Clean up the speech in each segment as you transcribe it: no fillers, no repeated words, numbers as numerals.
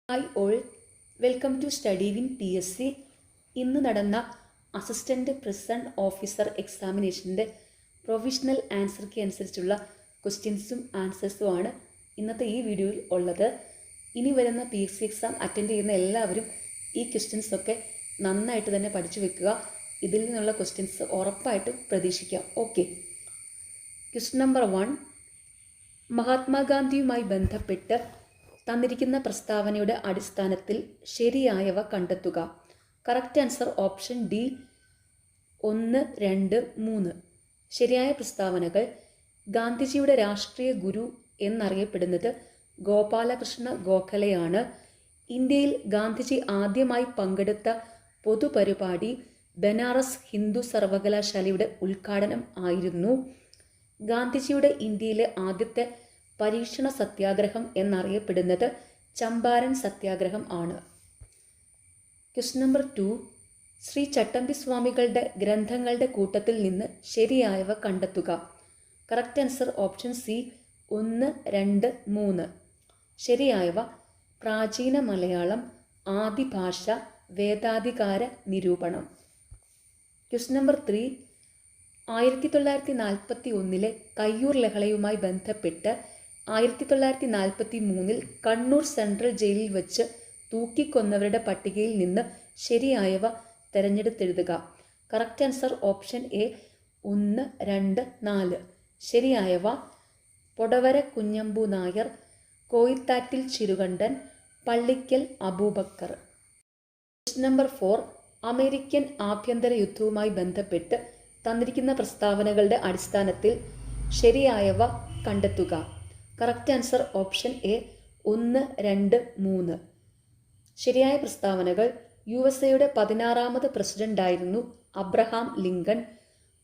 Hi all, welcome to study win PSC. ഇന്ന് നടന്ന assistant prison officer എക്സാമിനേഷൻ്റെ provisional answer key അനുസരിച്ചുള്ള ക്വസ്റ്റ്യൻസും ആൻസേഴ്സുമാണ് ഇന്നത്തെ ഈ വീഡിയോയിൽ ഉള്ളത്. ഇനി വരുന്ന PSC എക്സാം അറ്റൻഡ് ചെയ്യുന്ന എല്ലാവരും ഈ ക്വസ്റ്റ്യൻസൊക്കെ നന്നായിട്ട് തന്നെ പഠിച്ചു വെക്കുക. ഇതിൽ നിന്നുള്ള ക്വസ്റ്റ്യൻസ് ഉറപ്പായിട്ടും പ്രതീക്ഷിക്കാം. ഓക്കെ, ക്വസ്റ്റ്യൻ നമ്പർ 1, മഹാത്മാഗാന്ധിയുമായി ബന്ധപ്പെട്ട് തന്നിരിക്കുന്ന പ്രസ്താവനയുടെ അടിസ്ഥാനത്തിൽ ശരിയായവ കണ്ടെത്തുക. Correct answer option D 1, 2, 3. ശരിയായ പ്രസ്താവനകൾ: ഗാന്ധിജിയുടെ രാഷ്ട്രീയ ഗുരു എന്നറിയപ്പെടുന്നത് ഗോപാലകൃഷ്ണ ഗോഖലെയാണ്. ഇന്ത്യയിൽ ഗാന്ധിജി ആദ്യമായി പങ്കെടുത്ത പൊതുപരിപാടി ബനാറസ് ഹിന്ദു സർവകലാശാലയുടെ ഉദ്ഘാടനം ആയിരുന്നു. ഗാന്ധിജിയുടെ ഇന്ത്യയിലെ ആദ്യത്തെ പരീക്ഷണ സത്യാഗ്രഹം എന്നറിയപ്പെടുന്നത് ചമ്പാരൻ സത്യാഗ്രഹം ആണ്. ക്വസ്റ്റ്യൻ നമ്പർ 2, ശ്രീ ചട്ടമ്പി സ്വാമികളുടെ ഗ്രന്ഥങ്ങളുടെ കൂട്ടത്തിൽ നിന്ന് ശരിയായവ കണ്ടെത്തുക. Correct answer option C 1, 2, 3. ശരിയായവ: പ്രാചീന മലയാളം, ആദിഭാഷ, വേദാധികാര നിരൂപണം. ക്വസ്റ്റ്യൻ നമ്പർ 3, 1941 കയ്യൂർ ലഹളയുമായി ബന്ധപ്പെട്ട് 1943 കണ്ണൂർ സെൻട്രൽ ജയിലിൽ വച്ച് തൂക്കിക്കൊന്നവരുടെ പട്ടികയിൽ നിന്ന് ശരിയായവ തിരഞ്ഞെടുത്തെഴുതുക. Correct answer option A 1, 2, 4. ശരിയായവ: Podavara Kunhambu Nair, Koyithattil Chirukandan, Pallikkal Aboobacker. Question number 4, American ആഭ്യന്തര യുദ്ധവുമായി ബന്ധപ്പെട്ട് തന്നിരിക്കുന്ന പ്രസ്താവനകളുടെ അടിസ്ഥാനത്തിൽ ശരിയായവ കണ്ടെത്തുക. Correct answer option A 1, 2, 3. ശരിയായ പ്രസ്താവനകൾ: USA പതിനാറാമത് പ്രസിഡന്റായിരുന്നു അബ്രഹാം ലിങ്കൺ.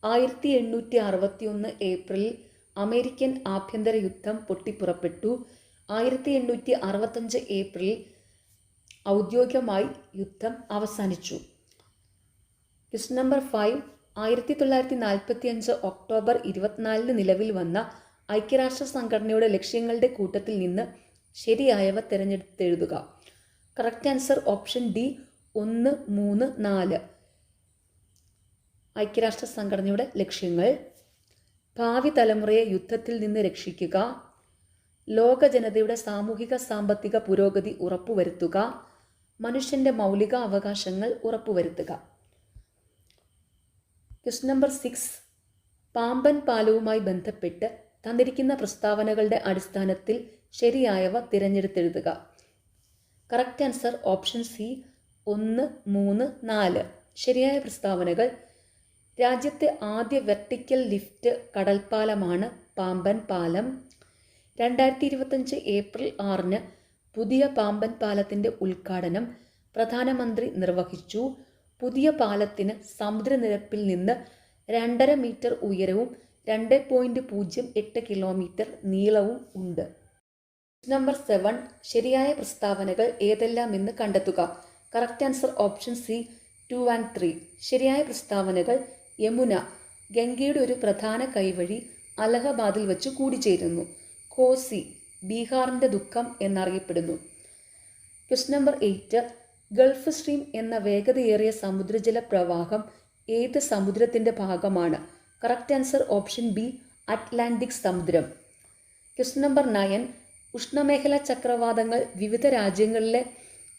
1861 ഏപ്രിലിൽ അമേരിക്കൻ ആഭ്യന്തര യുദ്ധം പൊട്ടിപ്പുറപ്പെട്ടു. 1865 ഏപ്രിലിൽ ഔദ്യോഗികമായി യുദ്ധം അവസാനിച്ചു. ക്വസ്റ്റ്യൻ നമ്പർ 5, 1945 ഒക്ടോബർ 24 നിലവിൽ വന്ന ഐക്യരാഷ്ട്ര സംഘടനയുടെ ലക്ഷ്യങ്ങളുടെ കൂട്ടത്തിൽ നിന്ന് ശരിയായവ തിരഞ്ഞെടുത്തെഴുതുക. Correct answer option D 1, 3, 4. ഐക്യരാഷ്ട്ര സംഘടനയുടെ ലക്ഷ്യങ്ങൾ: ഭാവി തലമുറയെ യുദ്ധത്തിൽ നിന്ന് രക്ഷിക്കുക, ലോക ജനതയുടെ സാമൂഹിക സാമ്പത്തിക പുരോഗതി ഉറപ്പുവരുത്തുക, മനുഷ്യൻ്റെ മൗലിക അവകാശങ്ങൾ ഉറപ്പുവരുത്തുക. ക്വസ്റ്റ്യൻ നമ്പർ 6, പാമ്പൻ പാലവുമായി ബന്ധപ്പെട്ട് തന്നിരിക്കുന്ന പ്രസ്താവനകളുടെ അടിസ്ഥാനത്തിൽ ശരിയായവ തിരഞ്ഞെടുത്തെഴുതുക. Correct answer option C 1, 3, 4. ശരിയായ പ്രസ്താവനകൾ: രാജ്യത്തെ ആദ്യ വെർട്ടിക്കൽ ലിഫ്റ്റ് കടൽപ്പാലമാണ് പാമ്പൻ പാലം. 2025 ഏപ്രിൽ 6 പുതിയ പാമ്പൻ പാലത്തിൻ്റെ ഉദ്ഘാടനം പ്രധാനമന്ത്രി നിർവഹിച്ചു. പുതിയ പാലത്തിന് സമുദ്രനിരപ്പിൽ നിന്ന് 2.5 മീറ്റർ ഉയരവും 2.08 കിലോമീറ്റർ നീളവും ഉണ്ട്. നമ്പർ 7, ശരിയായ പ്രസ്താവനകൾ ഏതെല്ലാമെന്ന് കണ്ടെത്തുക. Correct answer option C 2 and 3. ശരിയായ പ്രസ്താവനകൾ: യമുന ഗംഗയുടെ ഒരു പ്രധാന കൈവഴി അലഹബാദിൽ വച്ച് കൂടിച്ചേരുന്നു. കോസി ബീഹാറിൻ്റെ ദുഃഖം എന്നറിയപ്പെടുന്നു. ക്വസ്റ്റ്യൻ നമ്പർ 8, ഗൾഫ് സ്ട്രീം എന്ന വേഗതയേറിയ സമുദ്രജല പ്രവാഹം ഏത് സമുദ്രത്തിൻ്റെ ഭാഗമാണ്? Correct answer option B Atlantic സമുദ്രം. ക്വസ്റ്റ്യൻ നമ്പർ 9, ഉഷ്ണമേഖല ചക്രവാതങ്ങൾ വിവിധ രാജ്യങ്ങളിലെ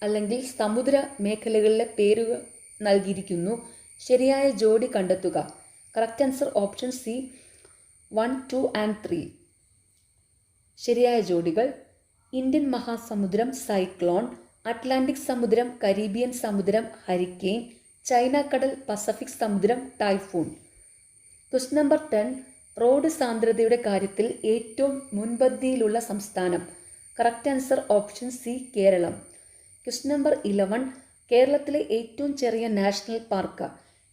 അല്ലെങ്കിൽ സമുദ്ര മേഖലകളിലെ പേരുകൾ നൽകിയിരിക്കുന്നു. ശരിയായ ജോഡി കണ്ടെത്തുക. Correct answer option C 1, 2 and 3. ശരിയായ ജോഡികൾ: ഇന്ത്യൻ മഹാസമുദ്രം സൈക്ലോൺ, അറ്റ്ലാന്റിക് സമുദ്രം കരീബിയൻ സമുദ്രം ഹരിക്കെയിൻ, ചൈന കടൽ പസഫിക് സമുദ്രം ടൈഫൂൺ. ക്വസ്റ്റ്യൻ നമ്പർ 10, റോഡ് സാന്ദ്രതയുടെ കാര്യത്തിൽ ഏറ്റവും മുൻപന്തിയിലുള്ള സംസ്ഥാനം? Correct answer option C Keralam. Question number 11, കേരളത്തിലെ ഏറ്റവും ചെറിയ national park?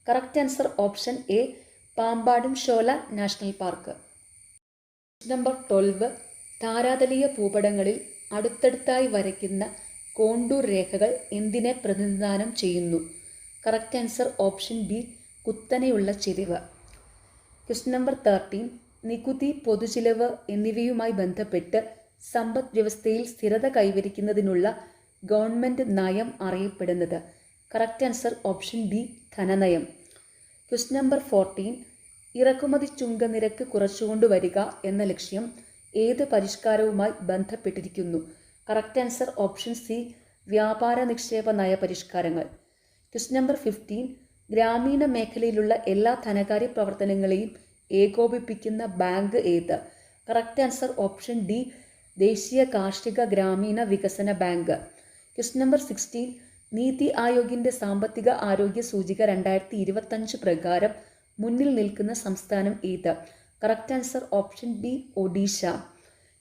Correct answer option A Pampadum Shola national park. Question number 12, താരാതലീയ ഭൂപടങ്ങളിൽ അടുത്തടുത്തായി വരയ്ക്കുന്ന കോണ്ടൂർ രേഖകൾ എന്തിനെ പ്രതിനിധാനം ചെയ്യുന്നു? കറക്റ്റ് ആൻസർ ഓപ്ഷൻ ബി കുത്തനെയുള്ള ചെരിവ്. ക്വസ്റ്റ്യൻ നമ്പർ 13, നികുതി, പൊതുചിലവ് എന്നിവയുമായി ബന്ധപ്പെട്ട് സമ്പദ് വ്യവസ്ഥയിൽ സ്ഥിരത കൈവരിക്കുന്നതിനുള്ള ഗവൺമെൻറ് നയം അറിയപ്പെടുന്നത്? കറക്റ്റ് ആൻസർ ഓപ്ഷൻ ബി ധനനയം. Question number 14. ഇറക്കുമതി ചുങ്കനിരക്ക് കുറച്ചുകൊണ്ടുവരിക എന്ന ലക്ഷ്യം ഏത് പരിഷ്കാരവുമായി ബന്ധപ്പെട്ടിരിക്കുന്നു? കറക്റ്റ് ആൻസർ ഓപ്ഷൻ സി വ്യാപാര നിക്ഷേപ നയ പരിഷ്കാരങ്ങൾ. Question number 15. ഗ്രാമീണ മേഖലയിലുള്ള എല്ലാ ധനകാര്യ പ്രവർത്തനങ്ങളെയും ഏകോപിപ്പിക്കുന്ന ബാങ്ക് ഏത്? കറക്റ്റ് ആൻസർ ഓപ്ഷൻ ഡി ദേശീയ കാർഷിക ഗ്രാമീണ വികസന ബാങ്ക്. Question number 16. നീതി ആയോഗിൻ്റെ സാമ്പത്തിക ആരോഗ്യ സൂചിക 2025 പ്രകാരം മുന്നിൽ നിൽക്കുന്ന സംസ്ഥാനം ഏത്? Correct answer option B Odisha.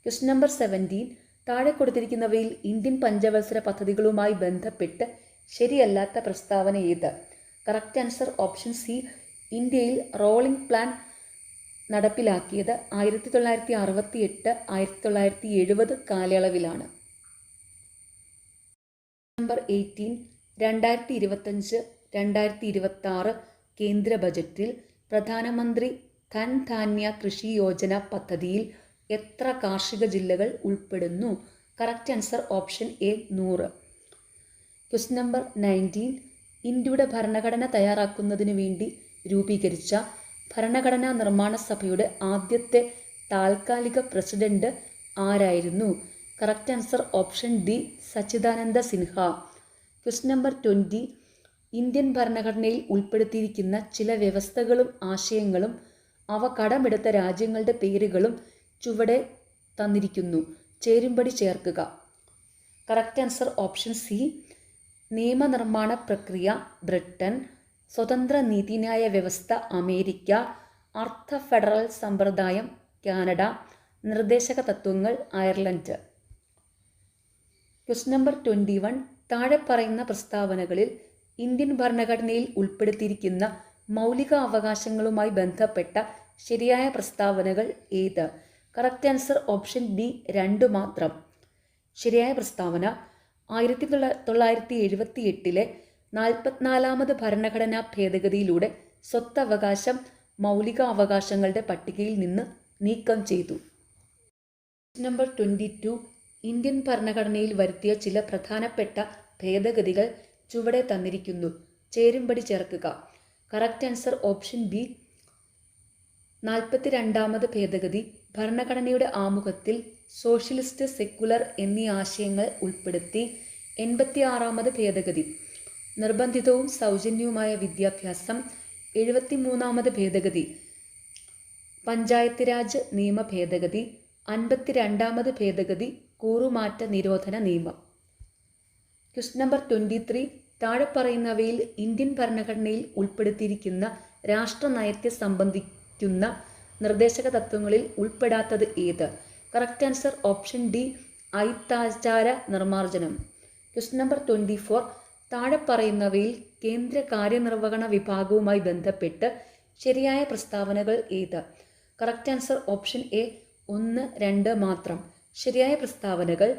Question number 17. താഴെ കൊടുത്തിരിക്കുന്നവയിൽ ഇന്ത്യൻ പഞ്ചവത്സര പദ്ധതികളുമായി ബന്ധപ്പെട്ട് ശരിയല്ലാത്ത പ്രസ്താവന ഏത്? കറക്റ്റ് ആൻസർ ഓപ്ഷൻ സി ഇന്ത്യയിൽ റോളിംഗ് പ്ലാൻ നടപ്പിലാക്കിയത് 1968 1970 കാലയളവിലാണ്. നമ്പർ 18. 2025-2026 കേന്ദ്ര ബജറ്റിൽ പ്രധാനമന്ത്രി ധൻ ധാന്യ കൃഷി യോജന പദ്ധതിയിൽ എത്ര കാർഷിക ജില്ലകൾ ഉൾപ്പെടുന്നു? Correct answer option A 100. Question number 19. ഇന്ത്യയുടെ ഭരണഘടന തയ്യാറാക്കുന്നതിന് വേണ്ടി രൂപീകരിച്ച ഭരണഘടനാ നിർമ്മാണ സഭയുടെ ആദ്യത്തെ താൽക്കാലിക പ്രസിഡന്റ് ആരായിരുന്നു? Correct answer option D Sachidananda Sinha. Question number 20. Indian ഭരണഘടനയിൽ ഉൾപ്പെടുത്തിയിരിക്കുന്ന ചില വ്യവസ്ഥകളും ആശയങ്ങളും അവ കടമെടുത്ത രാജ്യങ്ങളുടെ പേരുകളും ചുവടെ തന്നിരിക്കുന്നു. ചേരുംപടി ചേർക്കുക. കറക്റ്റ് ആൻസർ ഓപ്ഷൻ സി നിയമനിർമ്മാണ പ്രക്രിയ ബ്രിട്ടൻ, സ്വതന്ത്ര നീതിന്യായ വ്യവസ്ഥ അമേരിക്ക, അർദ്ധ ഫെഡറൽ സമ്പ്രദായം കാനഡ, നിർദ്ദേശക തത്വങ്ങൾ അയർലൻഡ്. Question number 21. താഴെ പറയുന്ന പ്രസ്താവനകളിൽ ഇന്ത്യൻ ഭരണഘടനയിൽ ഉൾപ്പെടുത്തിയിരിക്കുന്ന മൗലിക അവകാശങ്ങളുമായി ബന്ധപ്പെട്ട ശരിയായ പ്രസ്താവനകൾ ഏത്? കറക്റ്റ് ആൻസർ ഓപ്ഷൻ ബി 2 മാത്രം. ശരിയായ പ്രസ്താവന 1978 44ാമത് ഭരണഘടനാ ഭേദഗതിയിലൂടെ സ്വത്തവകാശം മൗലിക അവകാശങ്ങളുടെ പട്ടികയിൽ നിന്ന് നീക്കം ചെയ്തു. നമ്പർ 22. ഇന്ത്യൻ ഭരണഘടനയിൽ വരുത്തിയ ചില പ്രധാനപ്പെട്ട ഭേദഗതികൾ ചുവടെ തന്നിരിക്കുന്നു. ചേരുംപടി ചേർക്കുക. കറക്റ്റ് ആൻസർ ഓപ്ഷൻ ബി 42ാമത് ഭേദഗതി ഭരണഘടനയുടെ ആമുഖത്തിൽ സോഷ്യലിസ്റ്റ്, സെക്കുലർ എന്നീ ആശയങ്ങൾ ഉൾപ്പെടുത്തി. 86ാമത് ഭേദഗതി നിർബന്ധിതവും സൗജന്യവുമായ വിദ്യാഭ്യാസം. 73ാമത് ഭേദഗതി പഞ്ചായത്ത് രാജ് നിയമ ഭേദഗതി. 52ാമത് ഭേദഗതി കൂറുമാറ്റ നിരോധന നിയമം. Question number 23. താഴെ പറയുന്നവയിൽ ഇന്ത്യൻ ഭരണഘടനയിൽ ഉൾപ്പെടുത്തിയിരിക്കുന്ന രാഷ്ട്രനയത്തെ സംബന്ധിക്കുന്ന നിർദ്ദേശക തത്വങ്ങളിൽ ഉൾപ്പെടാത്തത് ഏത്? കറക്റ്റ് ആൻസർ ഓപ്ഷൻ ഡി അയിത്താചാര നിർമ്മാർജ്ജനം. Question number 24. താഴെ പറയുന്നവയിൽ കേന്ദ്ര കാര്യനിർവഹണ വിഭാഗവുമായി ബന്ധപ്പെട്ട് ശരിയായ പ്രസ്താവനകൾ ഏത്? കറക്റ്റ് ആൻസർ ഓപ്ഷൻ എ 1, 2 മാത്രം. ശരിയായ പ്രസ്താവനകൾ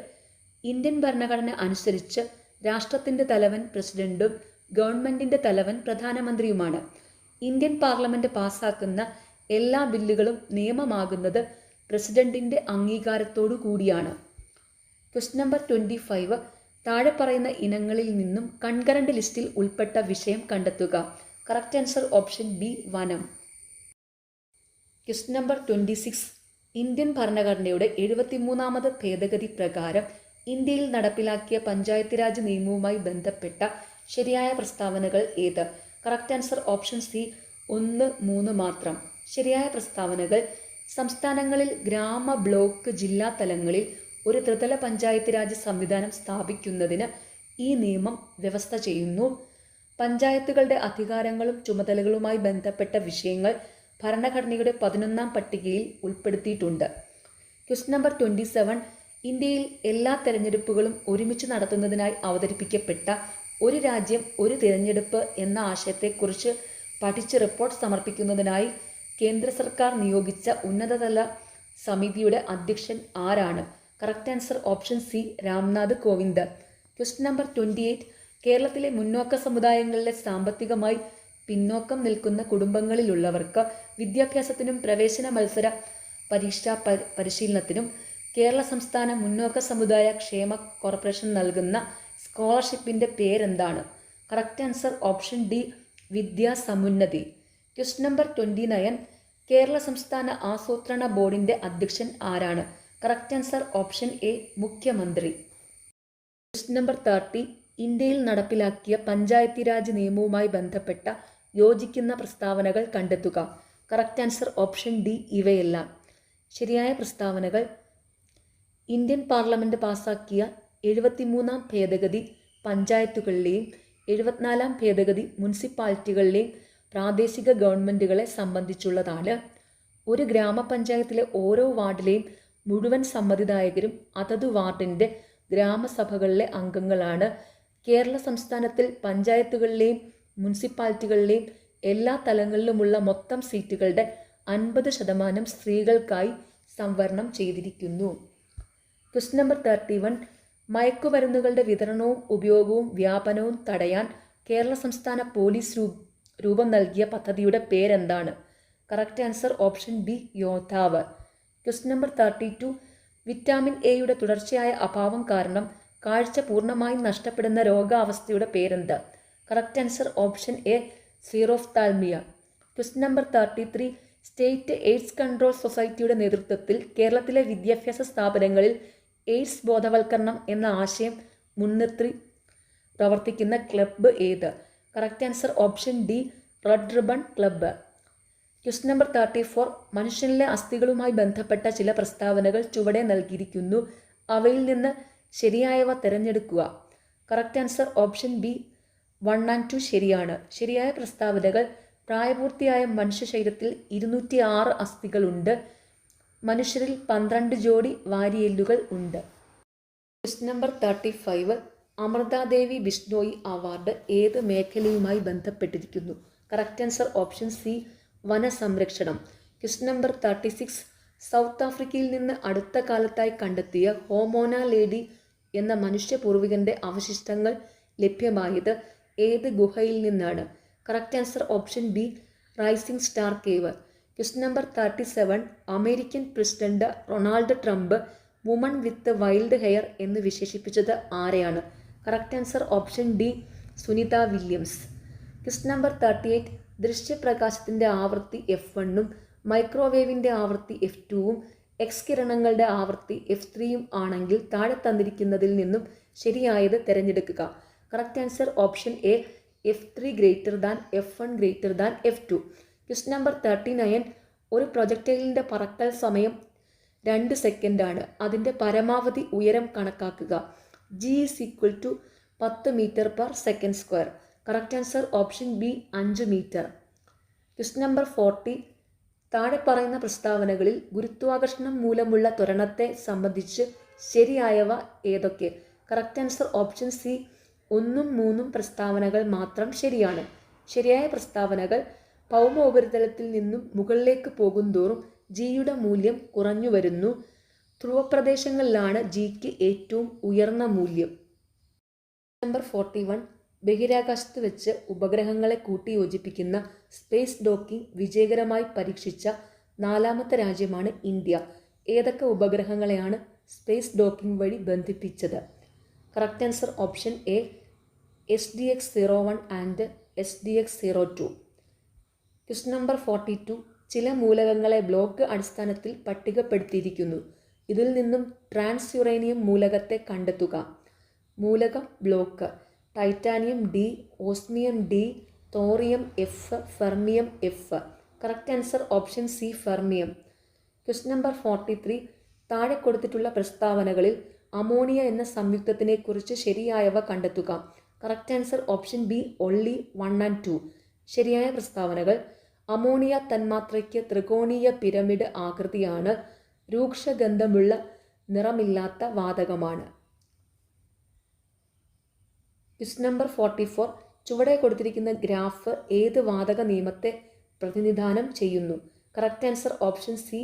ഇന്ത്യൻ ഭരണഘടന അനുസരിച്ച് രാഷ്ട്രത്തിൻ്റെ തലവൻ പ്രസിഡന്റും ഗവൺമെൻറ്റിൻ്റെ തലവൻ പ്രധാനമന്ത്രിയുമാണ്. ഇന്ത്യൻ പാർലമെൻറ്റ് പാസ്സാക്കുന്ന എല്ലാ ബില്ലുകളും നിയമമാകുന്നത് പ്രസിഡന്റിൻ്റെ അംഗീകാരത്തോടു കൂടിയാണ്. Question number 25. താഴെ പറയുന്ന ഇനങ്ങളിൽ നിന്നും കൺകറന്റ് ലിസ്റ്റിൽ ഉൾപ്പെട്ട വിഷയം കണ്ടെത്തുക. കറക്റ്റ് ആൻസർ ഓപ്ഷൻ ബി വനം. Question number 26. ഇന്ത്യൻ ഭരണഘടനയുടെ 73ാമത് ഭേദഗതി പ്രകാരം ഇന്ത്യയിൽ നടപ്പിലാക്കിയ പഞ്ചായത്ത് രാജ് നിയമവുമായി ബന്ധപ്പെട്ട ശരിയായ പ്രസ്താവനകൾ ഏത്? കറക്റ്റ് ആൻസർ ഓപ്ഷൻ സി 1, 3 മാത്രം. ശരിയായ പ്രസ്താവനകൾ സംസ്ഥാനങ്ങളിൽ ഗ്രാമ, ബ്ലോക്ക്, ജില്ലാ തലങ്ങളിൽ ഒരു ത്രിതല പഞ്ചായത്ത് രാജ് സംവിധാനം സ്ഥാപിക്കുന്നതിന് ഈ നിയമം വ്യവസ്ഥ ചെയ്യുന്നു. പഞ്ചായത്തുകളുടെ അധികാരങ്ങളും ചുമതലകളുമായി ബന്ധപ്പെട്ട വിഷയങ്ങൾ ഭരണഘടനയുടെ 11ാം പട്ടികയിൽ ഉൾപ്പെടുത്തിയിട്ടുണ്ട്. Question number 27. ഇന്ത്യയിൽ എല്ലാ തെരഞ്ഞെടുപ്പുകളും ഒരുമിച്ച് നടത്തുന്നതിനായി അവതരിപ്പിക്കപ്പെട്ട ഒരു രാജ്യം ഒരു തിരഞ്ഞെടുപ്പ് എന്ന ആശയത്തെക്കുറിച്ച് പഠിച്ച് റിപ്പോർട്ട് സമർപ്പിക്കുന്നതിനായി കേന്ദ്ര സർക്കാർ നിയോഗിച്ച ഉന്നതതല സമിതിയുടെ അധ്യക്ഷൻ ആരാണ്? Correct answer option C Ramnath Kovind. Question number 28. കേരളത്തിലെ മുന്നോക്ക സമുദായങ്ങളിലെ സാമ്പത്തികമായി പിന്നോക്കം നിൽക്കുന്ന കുടുംബങ്ങളിലുള്ളവർക്ക് വിദ്യാഭ്യാസത്തിനും പ്രവേശന മത്സര പരീക്ഷാ പരിശീലനത്തിനും കേരള സംസ്ഥാന മുന്നോക്ക സമുദായ ക്ഷേമ കോർപ്പറേഷൻ നൽകുന്ന സ്കോളർഷിപ്പിൻ്റെ പേരെന്താണ്? Correct answer option D Vidyasamunnathi. Question number 29. Kerala സംസ്ഥാന ആസൂത്രണ ബോർഡിൻ്റെ അധ്യക്ഷൻ ആരാണ്? കറക്റ്റ് ആൻസർ ഓപ്ഷൻ എ മുഖ്യമന്ത്രി. Question number 30. ഇന്ത്യയിൽ നടപ്പിലാക്കിയ പഞ്ചായത്തി രാജ് നിയമവുമായി ബന്ധപ്പെട്ട യോജിക്കുന്ന പ്രസ്താവനകൾ കണ്ടെത്തുക. കറക്റ്റ് ആൻസർ ഓപ്ഷൻ ഡി ഇവയെല്ലാം. ശരിയായ പ്രസ്താവനകൾ: ഇന്ത്യൻ പാർലമെൻറ്റ് പാസാക്കിയ 73-ാം ഭേദഗതി പഞ്ചായത്തുകളിലെയും 74-ാം ഭേദഗതി മുനിസിപ്പാലിറ്റികളിലെയും പ്രാദേശിക ഗവൺമെൻറ്റുകളെ സംബന്ധിച്ചുള്ളതാണ്. ഒരു ഗ്രാമപഞ്ചായത്തിലെ ഓരോ വാർഡിലെയും മുഴുവൻ സമ്മതിദായകരും അതതു വാർഡിൻ്റെ ഗ്രാമസഭകളിലെ അംഗങ്ങളാണ്. കേരള സംസ്ഥാനത്തിൽ പഞ്ചായത്തുകളിലെയും മുനിസിപ്പാലിറ്റികളിലെയും എല്ലാ തലങ്ങളിലുമുള്ള മൊത്തം സീറ്റുകളുടെ 50% സ്ത്രീകൾക്കായി സംവരണം ചെയ്തിരിക്കുന്നു. Question number 31. മയക്കുമരുന്നുകളുടെ വിതരണവും ഉപയോഗവും വ്യാപനവും തടയാൻ കേരള സംസ്ഥാന പോലീസ് രൂപം നൽകിയ പദ്ധതിയുടെ പേരെന്താണ്? Correct answer option B Yodhav. Question number 32. Vitamin എയുടെ തുടർച്ചയായ അഭാവം കാരണം കാഴ്ച പൂർണ്ണമായും നഷ്ടപ്പെടുന്ന രോഗാവസ്ഥയുടെ പേരെന്ത്? Correct answer option A xerophthalmia. Question number 33. State AIDS control സൊസൈറ്റിയുടെ നേതൃത്വത്തിൽ കേരളത്തിലെ വിദ്യാഭ്യാസ സ്ഥാപനങ്ങളിൽ എയ്ഡ്സ് ബോധവൽക്കരണം എന്ന ആശയം മുൻനിർത്തി പ്രവർത്തിക്കുന്ന ക്ലബ്ബ് ഏത്? Correct answer option D red ribbon club. Question number 34. മനുഷ്യനിലെ അസ്ഥികളുമായി ബന്ധപ്പെട്ട ചില പ്രസ്താവനകൾ ചുവടെ നൽകിയിരിക്കുന്നു. അവയിൽ നിന്ന് ശരിയായവ തിരഞ്ഞെടുക്കുക. Correct answer option B 1 and 2 ശരിയാണ്. ശരിയായ പ്രസ്താവനകൾ: പ്രായപൂർത്തിയായ മനുഷ്യ ശരീരത്തിൽ 206 അസ്ഥികളുണ്ട്. മനുഷ്യരിൽ 12 ജോഡി വാരിയെല്ലുകൾ ഉണ്ട്. Question number 35. Amrita Devi Bishnoi award ഏത് മേഖലയുമായി ബന്ധപ്പെട്ടിരിക്കുന്നു? കറക്റ്റ് ആൻസർ ഓപ്ഷൻ സി വനസംരക്ഷണം. Question number 36. സൗത്ത് ആഫ്രിക്കയിൽ നിന്ന് അടുത്ത കാലത്തായി കണ്ടെത്തിയ ഹോമോന ലേഡി എന്ന മനുഷ്യ പൂർവികൻ്റെ അവശിഷ്ടങ്ങൾ ലഭ്യമായത് ഏത് ഗുഹയിൽ നിന്നാണ്? Correct answer option B rising star cave. Question number 37. American president Ronald Trump woman with wild hair എന്ന് വിശേഷിപ്പിച്ചത് ആരെയാണ്? Correct answer option D Sunita Williams. Question number 38. ദൃശ്യപ്രകാശത്തിൻ്റെ ആവൃത്തി F1-ഉം മൈക്രോവേവിൻ്റെ ആവൃത്തി F2-ഉം എക്സ് കിരണങ്ങളുടെ ആവൃത്തി F3-യും ആണെങ്കിൽ താഴെ തന്നിരിക്കുന്നതിൽ നിന്നും ശരിയായത് തിരഞ്ഞെടുക്കുക. Correct answer option A F3 greater than F1 greater than F2. Question number 39. ഒരു പ്രൊജക്ടൈലിൻ്റെ പറക്കൽ സമയം 2 സെക്കൻഡാണ്. അതിൻ്റെ പരമാവധി ഉയരം കണക്കാക്കുക. G = 10 m/s². Correct answer option B 5 metre. Question number 40. താഴെ പറയുന്ന പ്രസ്താവനകളിൽ ഗുരുത്വാകർഷണം മൂലമുള്ള ത്വരണത്തെ സംബന്ധിച്ച് ശരിയായവ ഏതൊക്കെ? കറക്റ്റ് ആൻസർ ഓപ്ഷൻ സി 1ഉം 3ഉം പ്രസ്താവനകൾ മാത്രം ശരിയാണ്. ശരിയായ പ്രസ്താവനകൾ: ഭൗമ ഉപരിതലത്തിൽ നിന്നും മുകളിലേക്ക് പോകുന്തോറും ജിയുടെ മൂല്യം കുറഞ്ഞു വരുന്നു. ധ്രുവപ്രദേശങ്ങളിലാണ് ജിക്ക് ഏറ്റവും ഉയർന്ന മൂല്യം. നമ്പർ 41. ബഹിരാകാശത്ത് വെച്ച് ഉപഗ്രഹങ്ങളെ കൂട്ടിയോജിപ്പിക്കുന്ന സ്പേസ് ഡോക്കിംഗ് വിജയകരമായി പരീക്ഷിച്ച 4ാമത്തെ രാജ്യമാണ് ഇന്ത്യ. ഏതൊക്കെ ഉപഗ്രഹങ്ങളെയാണ് സ്പേസ് ഡോക്കിംഗ് വഴി ബന്ധിപ്പിച്ചത്? Correct answer option A SDX-01 and SDX-02. Question number 42. ചില മൂലകങ്ങളെ ബ്ലോക്ക് അടിസ്ഥാനത്തിൽ പട്ടികപ്പെടുത്തിയിരിക്കുന്നു. ഇതിൽ നിന്നും ട്രാൻസ് യുറേനിയം മൂലകത്തെ കണ്ടെത്തുക. മൂലകം block: titanium D, osmium D, thorium F, fermium F. Correct answer option C fermium. Question number 43. താഴെ കൊടുത്തിട്ടുള്ള പ്രസ്താവനകളിൽ അമോണിയ എന്ന സംയുക്തത്തിനെക്കുറിച്ച് ശരിയായവ കണ്ടെത്തുക. Correct answer option B only 1 and 2. ശരിയായ പ്രസ്താവനകൾ: അമോണിയ തന്മാത്രയ്ക്ക് ത്രികോണീയ പിരമിഡ് ആകൃതിയാണ്. രൂക്ഷഗന്ധമുള്ള നിറമില്ലാത്ത വാതകമാണ്. Question number 44. ചുവടെ കൊടുത്തിരിക്കുന്ന ഗ്രാഫ് ഏത് വാതക നിയമത്തെ പ്രതിനിധാനം ചെയ്യുന്നു? കറക്റ്റ് ആൻസർ ഓപ്ഷൻ സി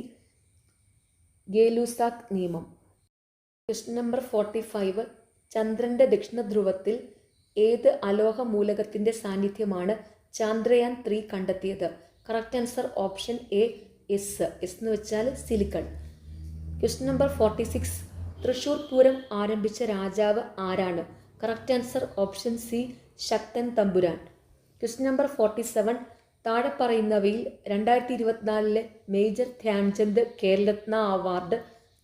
ഗേ-ലൂസാക്ക് നിയമം. Question number 45. ചന്ദ്രൻ്റെ ദക്ഷിണധ്രുവത്തിൽ ഏത് അലോഹ മൂലകത്തിൻ്റെ സാന്നിധ്യമാണ് ചാന്ദ്രയാൻ 3 കണ്ടെത്തിയത്? Correct answer option A S എന്ന് വെച്ചാൽ silicon. Question number 46. Thrissur Pooram ആരംഭിച്ച രാജാവ് ആരാണ്? Correct answer option C Sakthan Thampuran. Question number 47. താഴെ പറയുന്നവയിൽ 2024 മേജർ ധ്യാൻചന്ദ് ഖേൽരത്ന അവാർഡ്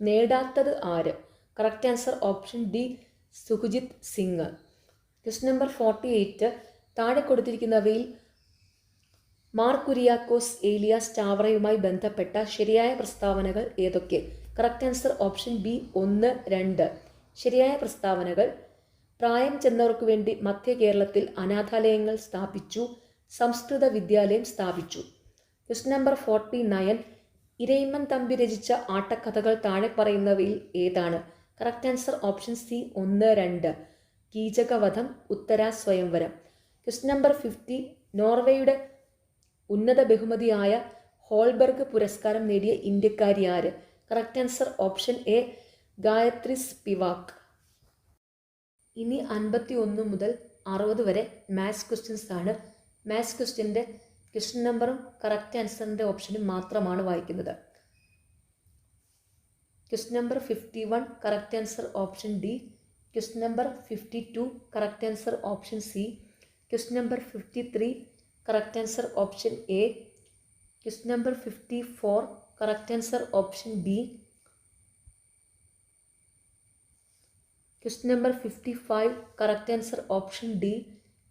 നേടാത്തത് ആര്? Correct answer option D Sukhjit Singh. Question number 48. താഴെ കൊടുത്തിരിക്കുന്നവയിൽ മാർ കുര്യാക്കോസ് ഏലിയാസ് ചാവറയുമായി ബന്ധപ്പെട്ട ശരിയായ പ്രസ്താവനകൾ ഏതൊക്കെ? Correct answer option B 1, 2. ശരിയായ പ്രസ്താവനകൾ: പ്രായം ചെന്നവർക്കു വേണ്ടി മധ്യ കേരളത്തിൽ അനാഥാലയങ്ങൾ സ്ഥാപിച്ചു, സംസ്കൃത വിദ്യാലയം സ്ഥാപിച്ചു. Question number 49. ഇരയിമ്മൻ തമ്പി രചിച്ച ആട്ടക്കഥകൾ താഴെ പറയുന്നവയിൽ ഏതാണ്? Correct answer option C 1, 2. Keechakavadham, Uttara Swayamvaram. Question number 50. നോർവേയുടെ ഉന്നത ബഹുമതിയായ ഹോൾബർഗ് പുരസ്കാരം നേടിയ ഇന്ത്യക്കാരി ആര്? Correct answer option A Gayatri Spivak. ഇനി 51 മുതൽ 60 വരെ മാത്സ് ക്വസ്റ്റ്യൻസ് ആണ്. മാത്സ് ക്വസ്റ്റ്യൻ്റെ ക്വസ്റ്റ്യൻ നമ്പറും കറക്റ്റ് ആൻസറിൻ്റെ ഓപ്ഷനും മാത്രമാണ് വായിക്കുന്നത്. Question number 51 correct answer option D. Question number 52 correct answer option C. Question number 53 correct answer option A. Question number 54 correct answer option B. Question number 55 correct answer option D.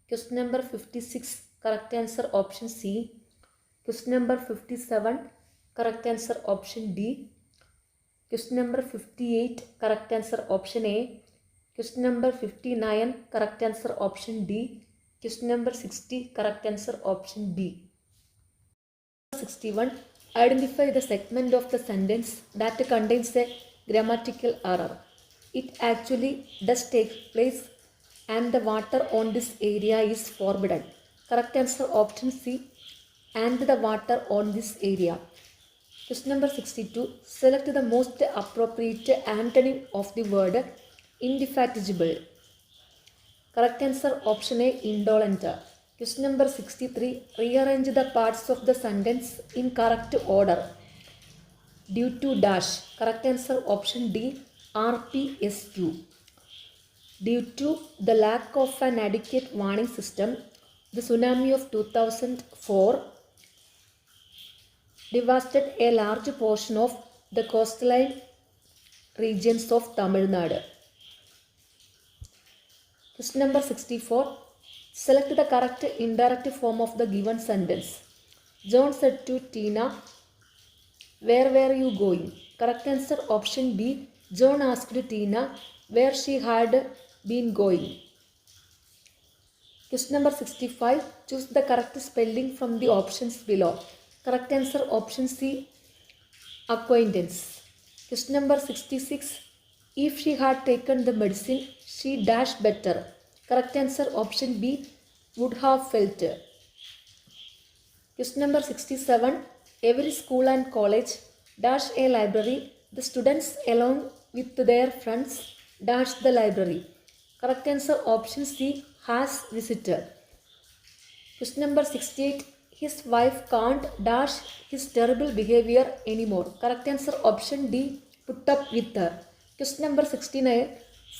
Question number 56 correct answer option C. Question number 57 correct answer option D. Question number 58 correct answer option A. Question number 59 correct answer option D. Question number 60 correct answer option B. 61. Identify the segment of the sentence that contains a grammatical error. It actually does take place and the water on this area is forbidden. Correct answer option C, and the water on this area. Question number 62. Select the most appropriate antonym of the word indefatigable. Correct answer option A, indolent. Question number 63. Rearrange the parts of the sentence in correct order due to dash. Correct answer option D, RPSQ. Due to the lack of an adequate warning system, the tsunami of 2004 devastated a large portion of the coastline regions of Tamil Nadu. Question number 64. Select the correct indirect form of the given sentence. John said to Tina, "Where were you going?" Correct answer option B. John asked Tina where she had been going. Question number 65. Choose the correct spelling from the options below. Correct answer option C, acquaintance. Question number 66. If she had taken the medicine, she dash better. Correct answer option B, would have felt. Question number 67. Every school and college dash a library. The students along with their friends dash the library. Correct answer option C, has visited. Question number 68. His wife can't dash his terrible behavior anymore. Correct answer option D, put up with her. Question number 69.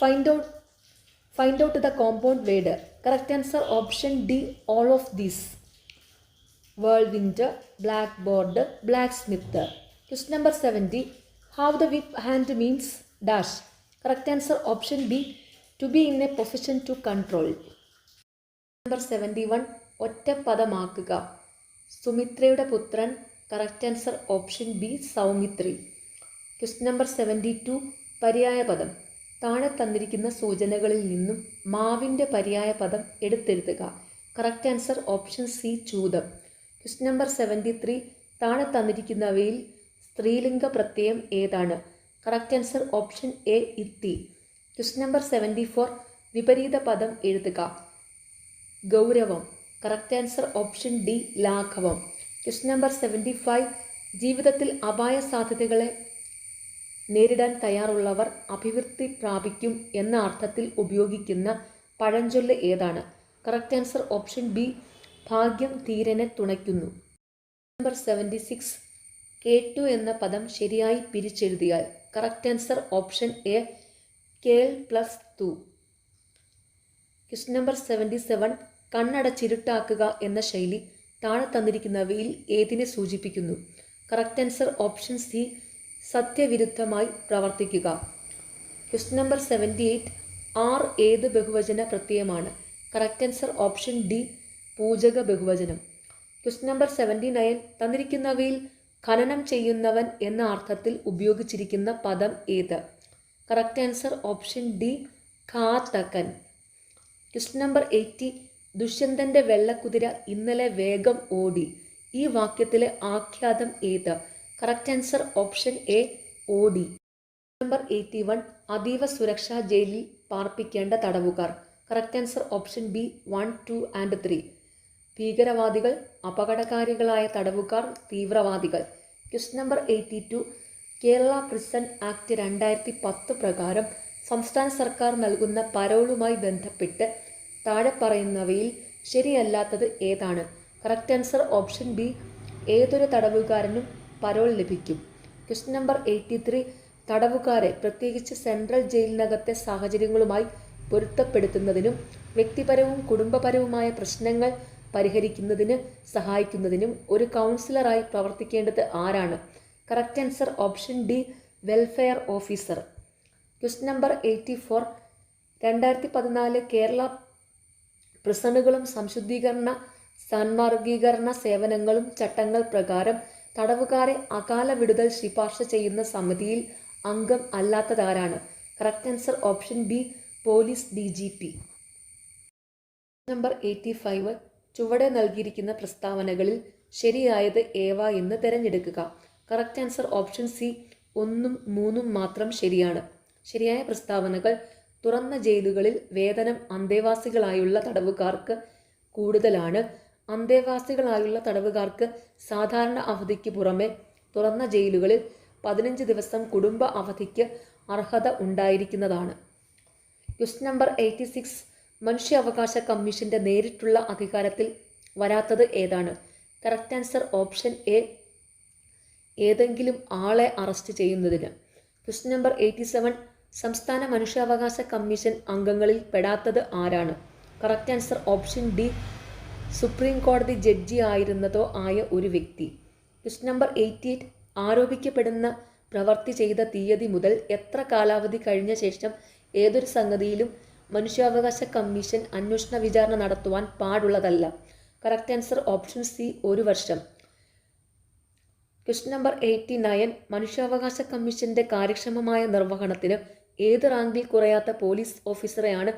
Find out the compound word. Correct answer option D, all of these. Whirlwind, blackboard, blacksmith. Question number 70. How the whip hand means dash. Correct answer option B, to be in a position to control. Number 71. ഒറ്റപ്പദമാക്കുക. സുമിത്രയുടെ പുത്രൻ. Correct answer option B, Saumitri. Question number 72. പര്യായ പദം. താഴെ തന്നിരിക്കുന്ന സൂചനകളിൽ നിന്നും മാവിൻ്റെ പര്യായ പദം എടുത്തെഴുതുക. കറക്റ്റ് ആൻസർ ഓപ്ഷൻ സി, ചൂതം. Question number 73. താഴെ തന്നിരിക്കുന്നവയിൽ സ്ത്രീലിംഗ പ്രത്യയം ഏതാണ്? കറക്റ്റ് ആൻസർ ഓപ്ഷൻ എ, ഇത്തി. Question number 74. വിപരീത പദം എഴുതുക. ഗൗരവം. കറക്റ്റ് ആൻസർ ഓപ്ഷൻ ഡി, ലാഘവം. Question number 75. ജീവിതത്തിൽ അപായ സാധ്യതകളെ നേരിടാൻ തയ്യാറുള്ളവർ അഭിവൃദ്ധി പ്രാപിക്കും എന്ന അർത്ഥത്തിൽ ഉപയോഗിക്കുന്ന പഴഞ്ചൊല്ല് ഏതാണ്? കറക്റ്റ് ആൻസർ ഓപ്ഷൻ ബി, ഭാഗ്യം ധീരനെ തുണയ്ക്കുന്നു. നമ്പർ 76. കേട്ടു എന്ന പദം ശരിയായി പിരിച്ചെഴുതിയാൽ. കറക്റ്റ് ആൻസർ ഓപ്ഷൻ എ, കേൾ പ്ലസ് തു. Question number 77. കണ്ണടച്ചിരുട്ടാക്കുക എന്ന ശൈലി താഴെ തന്നിരിക്കുന്നവയിൽ ഏതിനെ സൂചിപ്പിക്കുന്നു? കറക്റ്റ് ആൻസർ ഓപ്ഷൻ സി, സത്യവിരുദ്ധമായി പ്രവർത്തിക്കുക. Question number 78. ആർ ഏത് ബഹുവചന പ്രത്യയമാണ്? കറക്റ്റ് ആൻസർ ഓപ്ഷൻ ഡി, പൂജക ബഹുവചനം. Question number 79. തന്നിരിക്കുന്നവയിൽ ഖനനം ചെയ്യുന്നവൻ എന്ന അർത്ഥത്തിൽ ഉപയോഗിച്ചിരിക്കുന്ന പദം ഏത്? കറക്റ്റ് ആൻസർ ഓപ്ഷൻ ഡി, ഘാതകൻ. Question number 80. ദുഷ്യന്തന്റെ വെള്ളക്കുതിര ഇന്നലെ വേഗം ഓടി. ഈ വാക്യത്തിലെ ആഖ്യാതം ഏത്? കറക്റ്റ് ആൻസർ ഓപ്ഷൻ എ, ഓടി. നമ്പർ 81. അതീവ സുരക്ഷാ ജയിലിൽ പാർപ്പിക്കേണ്ട തടവുകാർ. Correct answer option B, 1, 2 and 3. ഭീകരവാദികൾ, അപകടകാരികളായ തടവുകാർ, തീവ്രവാദികൾ. Question number 82. Kerala prison act 2010 പ്രകാരം സംസ്ഥാന സർക്കാർ നൽകുന്ന പരോളുമായി ബന്ധപ്പെട്ട് താഴെ പറയുന്നവയിൽ ശരിയല്ലാത്തത് ഏതാണ്? കറക്റ്റ് ആൻസർ ഓപ്ഷൻ ബി, ഏതൊരു തടവുകാരനും പരോൾ ലഭിക്കും. Question number 83. തടവുകാരെ പ്രത്യേകിച്ച് സെൻട്രൽ ജയിലിനകത്തെ സാഹചര്യങ്ങളുമായി പൊരുത്തപ്പെടുത്തുന്നതിനും വ്യക്തിപരവും കുടുംബപരവുമായ പ്രശ്നങ്ങൾ പരിഹരിക്കുന്നതിന് സഹായിക്കുന്നതിനും ഒരു കൗൺസിലറായി പ്രവർത്തിക്കേണ്ടത് ആരാണ്? Correct answer option D, welfare officer. Question number 84. 2014 Kerala പ്രിസണുകളും സംശുദ്ധീകരണ സാന്മാർഗീകരണ സേവനങ്ങളും ചട്ടങ്ങൾ പ്രകാരം തടവുകാരെ അകാല വിടുതൽ ശുപാർശ ചെയ്യുന്ന സമിതിയിൽ അംഗം അല്ലാത്തതാരാണ്? Correct answer option B, police DGP. Number 85. ചുവടെ നൽകിയിരിക്കുന്ന പ്രസ്താവനകളിൽ ശരിയായത് ഏവ എന്ന് തിരഞ്ഞെടുക്കുക. കറക്റ്റ് ആൻസർ ഓപ്ഷൻ സി, 1ഉം 3ഉം മാത്രം ശരിയാണ്. ശരിയായ പ്രസ്താവനകൾ: തുറന്ന ജയിലുകളിൽ വേതനം അന്തേവാസികളായുള്ള തടവുകാർക്ക് കൂടുതലാണ്. അന്തേവാസികളായുള്ള തടവുകാർക്ക് സാധാരണ അവധിക്ക് പുറമെ തുറന്ന ജയിലുകളിൽ 15 ദിവസം കുടുംബ അവധിക്ക് അർഹത ഉണ്ടായിരിക്കുന്നതാണ്. Question number 86. മനുഷ്യാവകാശ കമ്മീഷന്റെ നേരിട്ടുള്ള അധികാരത്തിൽ വരാത്തത് ഏതാണ്? കറക്റ്റ് ആൻസർ ഓപ്ഷൻ എ, ഏതെങ്കിലും ആളെ അറസ്റ്റ് ചെയ്യുന്നതിന്. Question number 87. സംസ്ഥാന മനുഷ്യാവകാശ കമ്മീഷൻ അംഗങ്ങളിൽ പെടാത്തത് ആരാണ്? Correct answer option D, supreme കോടതി ജഡ്ജി ആയിരുന്നതോ ആയ ഒരു വ്യക്തി. Question number 88. ആരോപിക്കപ്പെടുന്ന പ്രവൃത്തി ചെയ്ത തീയതി മുതൽ എത്ര കാലാവധി കഴിഞ്ഞ ശേഷം ഏതൊരു സംഗതിയിലും മനുഷ്യാവകാശ കമ്മീഷൻ അന്വേഷണ വിചാരണ നടത്തുവാൻ പാടുള്ളതല്ല? കറക്റ്റ് ആൻസർ ഓപ്ഷൻ സി, 1 വർഷം. Question number 89. മനുഷ്യാവകാശ കമ്മീഷന്റെ കാര്യക്ഷമമായ നിർവഹണത്തിന് ഏത് റാങ്കിൽ കുറയാത്ത പോലീസ് ഓഫീസറെയാണ്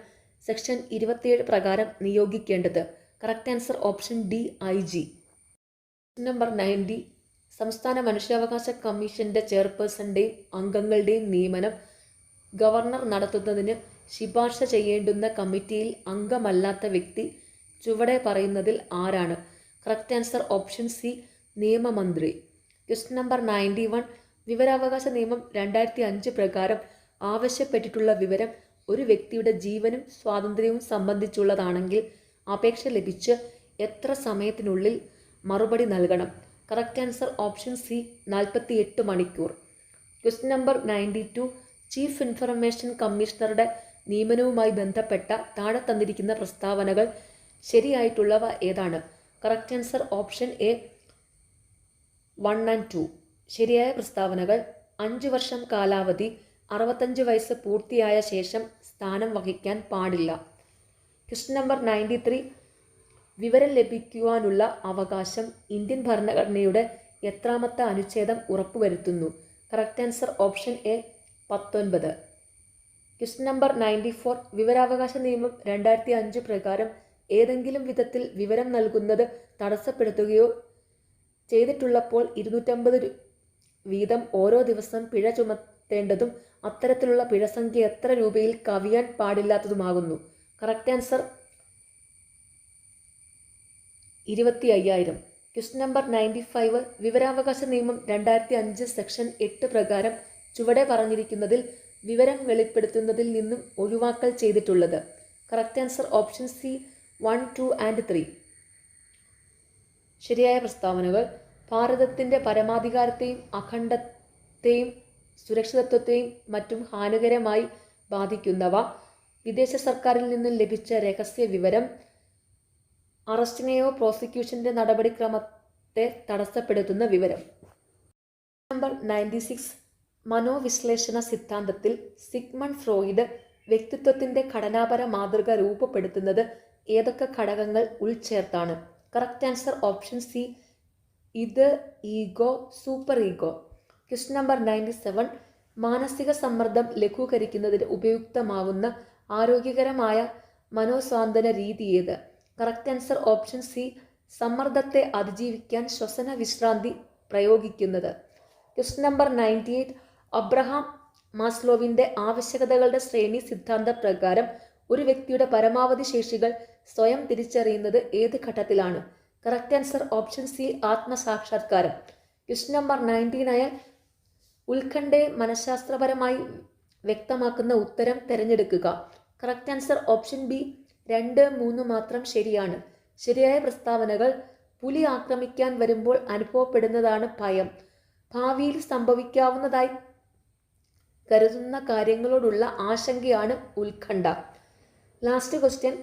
സെക്ഷൻ 27 പ്രകാരം നിയോഗിക്കേണ്ടത്? Correct answer option D, IG. Question number 90. സംസ്ഥാന മനുഷ്യാവകാശ കമ്മീഷന്റെ ചെയർപേഴ്സന്റെയും അംഗങ്ങളുടെയും നിയമനം ഗവർണർ നടത്തുന്നതിന് ശുപാർശ ചെയ്യേണ്ടുന്ന കമ്മിറ്റിയിൽ അംഗമല്ലാത്ത വ്യക്തി ചുവടെ പറയുന്നതിൽ ആരാണ്? കറക്റ്റ് ആൻസർ ഓപ്ഷൻ സി, നിയമമന്ത്രി. Question number 91. വിവരാവകാശ നിയമം 2005 പ്രകാരം ആവശ്യപ്പെട്ടിട്ടുള്ള വിവരം ഒരു വ്യക്തിയുടെ ജീവനും സ്വാതന്ത്ര്യവും സംബന്ധിച്ചുള്ളതാണെങ്കിൽ അപേക്ഷ ലഭിച്ച് എത്ര സമയത്തിനുള്ളിൽ മറുപടി നൽകണം? കറക്റ്റ് ആൻസർ ഓപ്ഷൻ സി, 48 മണിക്കൂർ. Question number 92. ചീഫ് ഇൻഫർമേഷൻ കമ്മീഷണറുടെ നിയമനവുമായി ബന്ധപ്പെട്ട താഴെ തന്നിരിക്കുന്ന പ്രസ്താവനകൾ ശരിയായിട്ടുള്ളവ ഏതാണ്? Correct answer option A, 1 and 2. ശരിയായ പ്രസ്താവനകൾ: 5 വർഷം കാലാവധി, 65 വയസ്സ് പൂർത്തിയായ ശേഷം സ്ഥാനം വഹിക്കാൻ പാടില്ല. Question number 93. വിവരം ലഭിക്കുവാനുള്ള അവകാശം ഇന്ത്യൻ ഭരണഘടനയുടെ എത്രാമത്തെ അനുച്ഛേദം ഉറപ്പുവരുത്തുന്നു? Correct answer option A, 19. Question number 94. വിവരാവകാശ നിയമം 2005 പ്രകാരം ഏതെങ്കിലും വിധത്തിൽ വിവരം നൽകുന്നത് തടസ്സപ്പെടുത്തുകയോ ചെയ്തിട്ടുള്ളപ്പോൾ 250 വീതം ഓരോ ദിവസം പിഴ ചുമത്തേണ്ടതും അത്തരത്തിലുള്ള പിഴസംഖ്യ എത്ര രൂപയിൽ കവിയാൻ പാടില്ലാത്തതുമാകുന്നു? Correct answer 25,000. Question number 95. വിവരാവകാശ നിയമം 2005 സെക്ഷൻ 8 പ്രകാരം ചുവടെ പറഞ്ഞിരിക്കുന്നതിൽ വിവരം വെളിപ്പെടുത്തുന്നതിൽ നിന്നും ഒഴിവാക്കൽ ചെയ്തിട്ടുള്ളത്? Correct answer option C, 1, 2 and 3. ശരിയായ പ്രസ്താവനകൾ: ഭാരതത്തിൻ്റെ പരമാധികാരത്തെയും അഖണ്ഡത്തെയും സുരക്ഷിതത്വത്തെയും മറ്റും ഹാനികരമായി ബാധിക്കുന്നവ വിദേശ സർക്കാരിൽ നിന്നും ലഭിച്ച രഹസ്യ വിവരം. അറസ്റ്റിനെയോ പ്രോസിക്യൂഷന്റെ നടപടിക്രമത്തെ തടസ്സപ്പെടുത്തുന്ന വിവരം. നമ്പർ 96. മനോവിശ്ലേഷണ സിദ്ധാന്തത്തിൽ സിഗ്മണ്ട് ഫ്രോയിഡ് വ്യക്തിത്വത്തിന്റെ ഘടനാപര മാതൃക രൂപപ്പെടുത്തുന്നത് ഏതൊക്കെ ഘടകങ്ങൾ ഉൾച്ചേർത്താണ്? കറക്റ്റ് ആൻസർ ഓപ്ഷൻ സി, ഇത്, ego, super ego. Question number 97. മാനസിക സമ്മർദ്ദം ലഘൂകരിക്കുന്നതിന് ഉപയുക്തമാവുന്ന ആരോഗ്യകരമായ മനോസ്വാന്തന രീതി ഏത്? കറക്റ്റ് ആൻസർ ഓപ്ഷൻ സി, സമ്മർദ്ദത്തെ അതിജീവിക്കാൻ ശ്വസന വിശ്രാന്തി പ്രയോഗിക്കുന്നത്. Question number 98. അബ്രഹാം മാസ്ലോവിന്റെ ആവശ്യകതകളുടെ ശ്രേണി സിദ്ധാന്ത പ്രകാരം ഒരു വ്യക്തിയുടെ പരമാവധി ശേഷികൾ സ്വയം തിരിച്ചറിയുന്നത് ഏത് ഘട്ടത്തിലാണ്? കറക്റ്റ് ആൻസർ ഓപ്ഷൻ സി, ആത്മസാക്ഷാത്കാരം. Question number 99. ഉത്കണ്ഠയെ മനഃശാസ്ത്രപരമായി വ്യക്തമാക്കുന്ന ഉത്തരം തിരഞ്ഞെടുക്കുക. കറക്റ്റ് ആൻസർ ഓപ്ഷൻ ബി, 2, 3 മാത്രം ശരിയാണ്. ശരിയായ പ്രസ്താവനകൾ. പുലി ആക്രമിക്കാൻ വരുമ്പോൾ അനുഭവപ്പെടുന്നതാണ് ഭയം. ഭാവിയിൽ സംഭവിക്കാവുന്നതായി കരുതുന്ന കാര്യങ്ങളോടുള്ള ആശങ്കയാണ് ഉത്കണ്ഠ. Last question.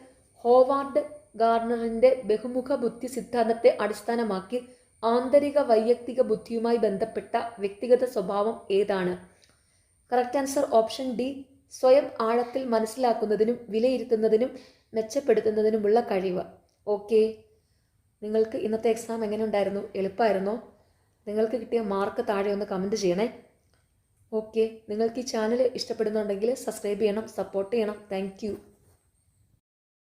ഹോവാർഡ് ഗാർണറിന്റെ ബഹുമുഖ ബുദ്ധി സിദ്ധാന്തത്തെ അടിസ്ഥാനമാക്കി ആന്തരിക വൈയക്തിക ബുദ്ധിയുമായി ബന്ധപ്പെട്ട വ്യക്തിഗത സ്വഭാവം ഏതാണ്? കറക്റ്റ് ആൻസർ ഓപ്ഷൻ ഡി, സ്വയം ആഴത്തിൽ മനസ്സിലാക്കുന്നതിനും വിലയിരുത്തുന്നതിനും മെച്ചപ്പെടുത്തുന്നതിനുമുള്ള കഴിവ്. ഓക്കെ, നിങ്ങൾക്ക് ഇന്നത്തെ എക്സാം എങ്ങനെ ഉണ്ടായിരുന്നു? എളുപ്പമായിരുന്നോ? നിങ്ങൾക്ക് കിട്ടിയ മാർക്ക് താഴെ ഒന്ന് കമൻറ്റ് ചെയ്യണേ. ഓക്കെ, നിങ്ങൾക്ക് ഈ ചാനൽ ഇഷ്ടപ്പെടുന്നുണ്ടെങ്കിൽ സബ്സ്ക്രൈബ് ചെയ്യണം, സപ്പോർട്ട് ചെയ്യണം. Thank you.